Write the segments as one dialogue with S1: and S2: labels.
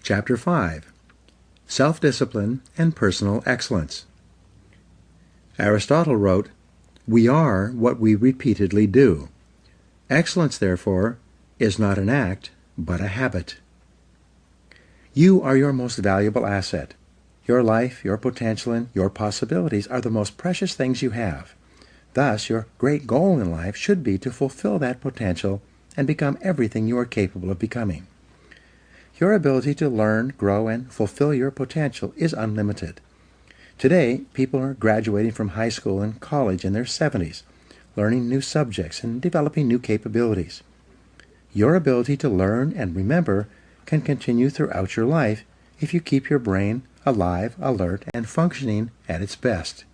S1: Chapter 5. Self-Discipline and Personal Excellence. Aristotle wrote, "We are what we repeatedly do. Excellence, therefore, is not an act, but a habit." You are your most valuable asset. Your life, your potential, and your possibilities are the most precious things you have. Thus, your great goal in life should be to fulfill that potential and become everything you are capable of becoming. Your ability to learn, grow, and fulfill your potential is unlimited. Today, people are graduating from high school and college in their 70s, learning new subjects and developing new capabilities. Your ability to learn and remember can continue throughout your life if you keep your brain alive, alert, and functioning at its best.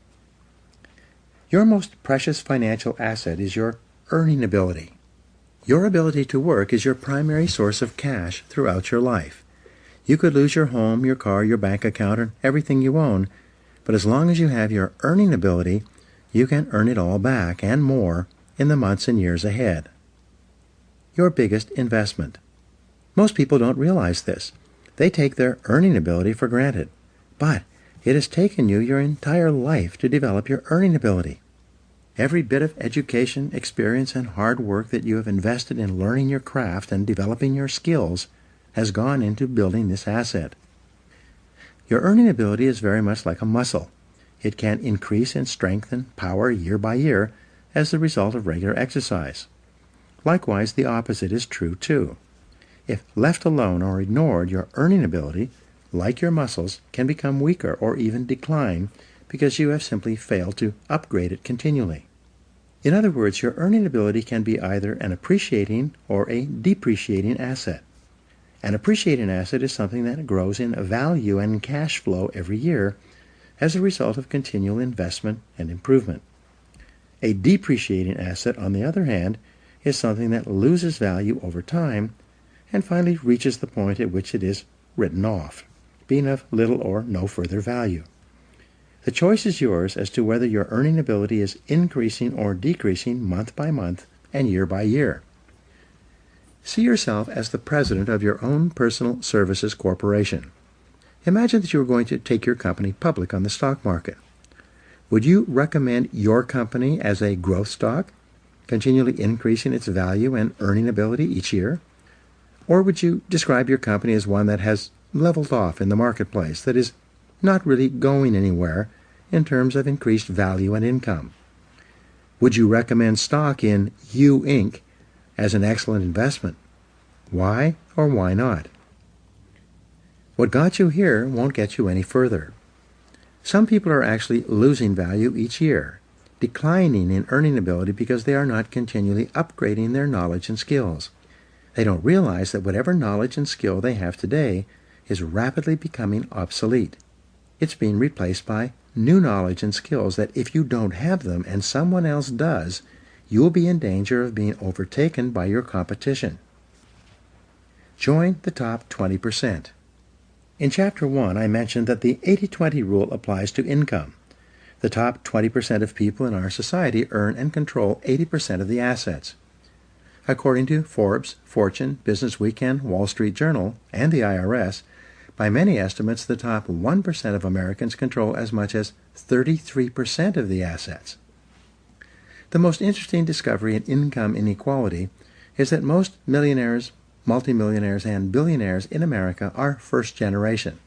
S1: Your most precious financial asset is your earning ability. Your ability to work is your primary source of cash throughout your life. You could lose your home, your car, your bank account, and everything you own, but as long as you have your earning ability, you can earn it all back and more in the months and years ahead. Your biggest investment. Most people don't realize this. They take their earning ability for granted, but it has taken you your entire life to develop your earning ability. Every bit of education, experience, and hard work that you have invested in learning your craft and developing your skills has gone into building this asset. Your earning ability is very much like a muscle. It can increase in strength and power year by year as the result of regular exercise. Likewise, the opposite is true too. If left alone or ignored, your earning ability, like your muscles, can become weaker or even decline because you have simply failed to upgrade it continually. In other words, your earning ability can be either an appreciating or a depreciating asset. An appreciating asset is something that grows in value and cash flow every year as a result of continual investment and improvement. A depreciating asset, on the other hand, is something that loses value over time and finally reaches the point at which it is written off, being of little or no further value. The choice is yours as to whether your earning ability is increasing or decreasing month by month and year by year. See yourself as the president of your own personal services corporation. Imagine that you are going to take your company public on the stock market. Would you recommend your company as a growth stock, continually increasing its value and earning ability each year? Or would you describe your company as one that has leveled off in the marketplace, that is not really going anywhere in terms of increased value and income? Would you recommend stock in U Inc. as an excellent investment? Why or why not? What got you here won't get you any further. Some people are actually losing value each year, declining in earning ability because they are not continually upgrading their knowledge and skills. They don't realize that whatever knowledge and skill they have today is rapidly becoming obsolete. It's being replaced by new knowledge and skills that if you don't have them and someone else does, you will be in danger of being overtaken by your competition. Join the top 20%. In Chapter 1, I mentioned that the 80-20 rule applies to income. The top 20% of people in our society earn and control 80% of the assets. According to Forbes, Fortune, Business Weekend, Wall Street Journal, and the IRS, by many estimates, the top 1% of Americans control as much as 33% of the assets. The most interesting discovery in income inequality is that most millionaires, multimillionaires, and billionaires in America are first generation.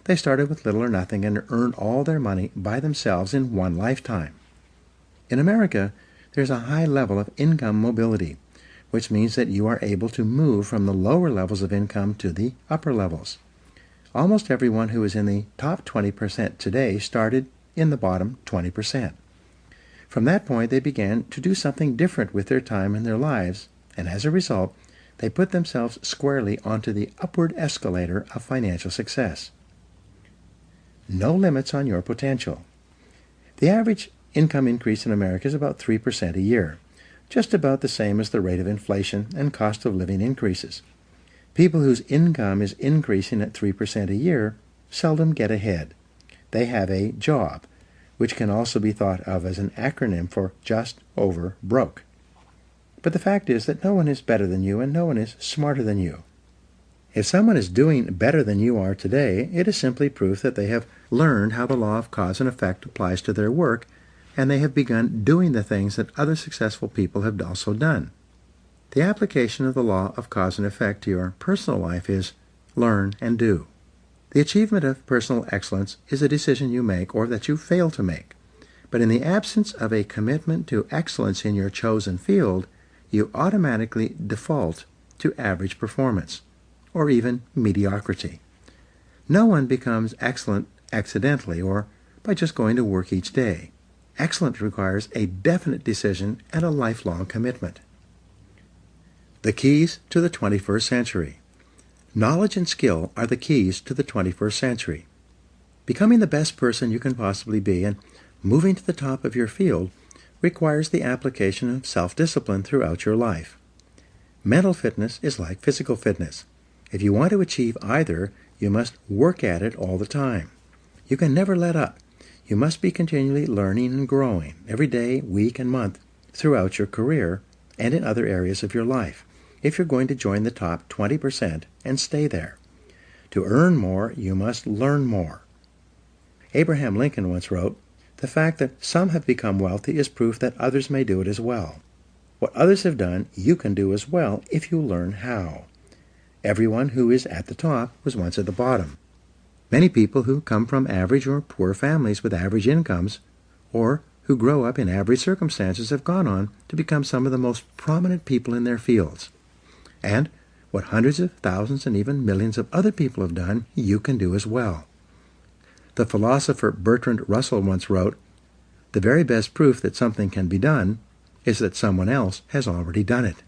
S1: They started with little or nothing and earned all their money by themselves in one lifetime. In America, there's a high level of income mobility, which means that you are able to move from the lower levels of income to the upper levels. Almost everyone who is in the top 20% today started in the bottom 20%. From that point, they began to do something different with their time and their lives, and as a result, they put themselves squarely onto the upward escalator of financial success. No limits on your potential. The average income increase in America is about 3% a year, just about the same as the rate of inflation and cost of living increases. People whose income is increasing at 3% a year seldom get ahead. They have a job, which can also be thought of as an acronym for just over broke. But the fact is that no one is better than you and no one is smarter than you. If someone is doing better than you are today, it is simply proof that they have learned how the law of cause and effect applies to their work, and they have begun doing the things that other successful people have also done. The application of the law of cause and effect to your personal life is learn and do. The achievement of personal excellence is a decision you make or that you fail to make. But in the absence of a commitment to excellence in your chosen field, you automatically default to average performance, or even mediocrity. No one becomes excellent accidentally or by just going to work each day. Excellence requires a definite decision and a lifelong commitment. The keys to the 21st century. Knowledge and skill are the keys to the 21st century. Becoming the best person you can possibly be and moving to the top of your field requires the application of self-discipline throughout your life. Mental fitness is like physical fitness. If you want to achieve either, you must work at it all the time. You can never let up. You must be continually learning and growing every day, week, and month throughout your career and in other areas of your life if you're going to join the top 20% and stay there. To earn more, you must learn more. Abraham Lincoln once wrote, "The fact that some have become wealthy is proof that others may do it as well. What others have done, you can do as well if you learn how." Everyone who is at the top was once at the bottom. Many people who come from average or poor families with average incomes, or who grow up in average circumstances, have gone on to become some of the most prominent people in their fields. And what hundreds of thousands and even millions of other people have done, you can do as well. The philosopher Bertrand Russell once wrote, "The very best proof that something can be done is that someone else has already done it."